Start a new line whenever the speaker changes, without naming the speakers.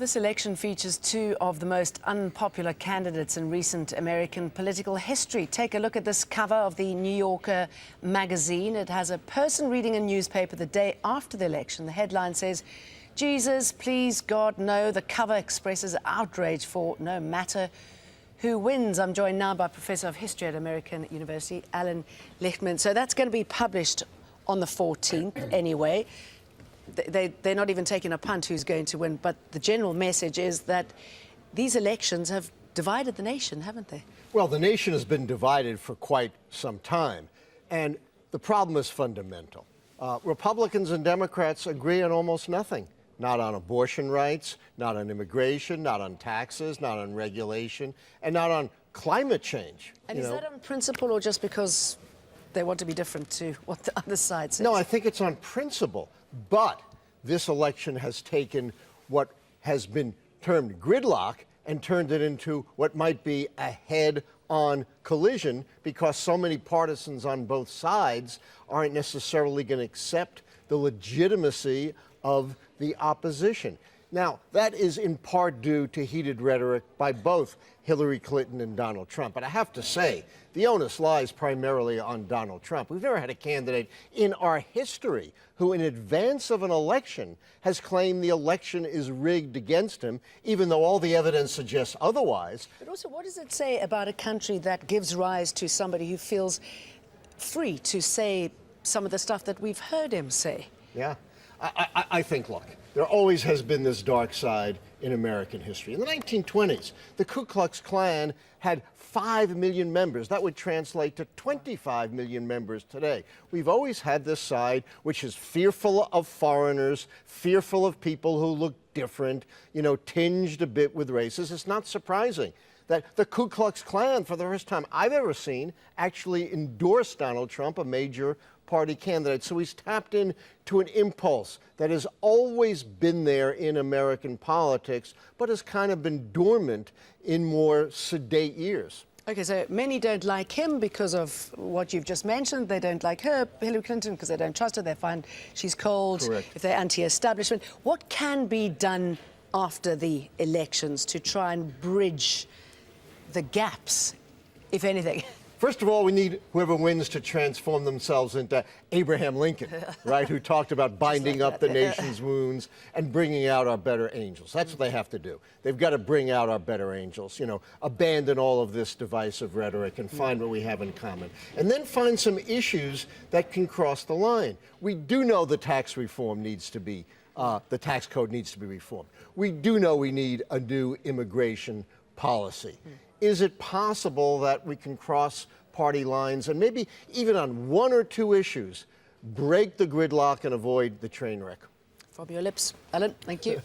This election features two of the most unpopular candidates in recent American political history. Take a look at this cover of the New Yorker magazine. It has a person reading a newspaper the day after the election. The headline says, "Jesus, please God, no." The cover expresses outrage for no matter who wins. I'm joined now by Professor of History at American University, Allan Lichtman. So that's going to be published on the 14th anyway. They're not even taking a punt who's going to win, but the general message is that these elections have divided the nation, haven't they?
Well, the nation has been divided for quite some time, and the problem is fundamental. Republicans and Democrats agree on almost nothing. Not on abortion rights, not on immigration, not on taxes, not on regulation, and not on climate change.
And is that on principle or just because they want to be different to what the other side says?
No, I think it's on principle. But this election has taken what has been termed gridlock and turned it into what might be a head-on collision, because so many partisans on both sides aren't necessarily going to accept the legitimacy of the opposition. Now, that is in part due to heated rhetoric by both Hillary Clinton and Donald Trump. But I have to say, the onus lies primarily on Donald Trump. We've never had a candidate in our history who, in advance of an election, has claimed the election is rigged against him, even though all the evidence suggests otherwise.
But also, what does it say about a country that gives rise to somebody who feels free to say some of the stuff that we've heard him say?
Yeah. I think, look, there always has been this dark side in American history. In the 1920s, the Ku Klux Klan had 5 million members. That would translate to 25 million members today. We've always had this side which is fearful of foreigners, fearful of people who look different, tinged a bit with races. It's not surprising that the Ku Klux Klan, for the first time I've ever seen, actually endorsed Donald Trump, a major party candidate. So he's tapped into an impulse that has always been there in American politics, but has kind of been dormant in more sedate years.
Okay, so many don't like him because of what you've just mentioned. They don't like her, Hillary Clinton, because they don't trust her. They find she's cold.
Correct.
If they're anti-establishment. What can be done after the elections to try and bridge the gaps, if anything?
First of all, we need whoever wins to transform themselves into Abraham Lincoln, right, who talked about binding up the nation's wounds and bringing out our better angels. That's what they have to do. They've got to bring out our better angels, abandon all of this divisive rhetoric and find what we have in common. And then find some issues that can cross the line. We do know the tax reform needs to be, the tax code needs to be reformed. We do know we need a new immigration policy. Is it possible that we can cross party lines and maybe even on one or two issues break the gridlock and avoid the train wreck?
From your lips, Allan, thank you.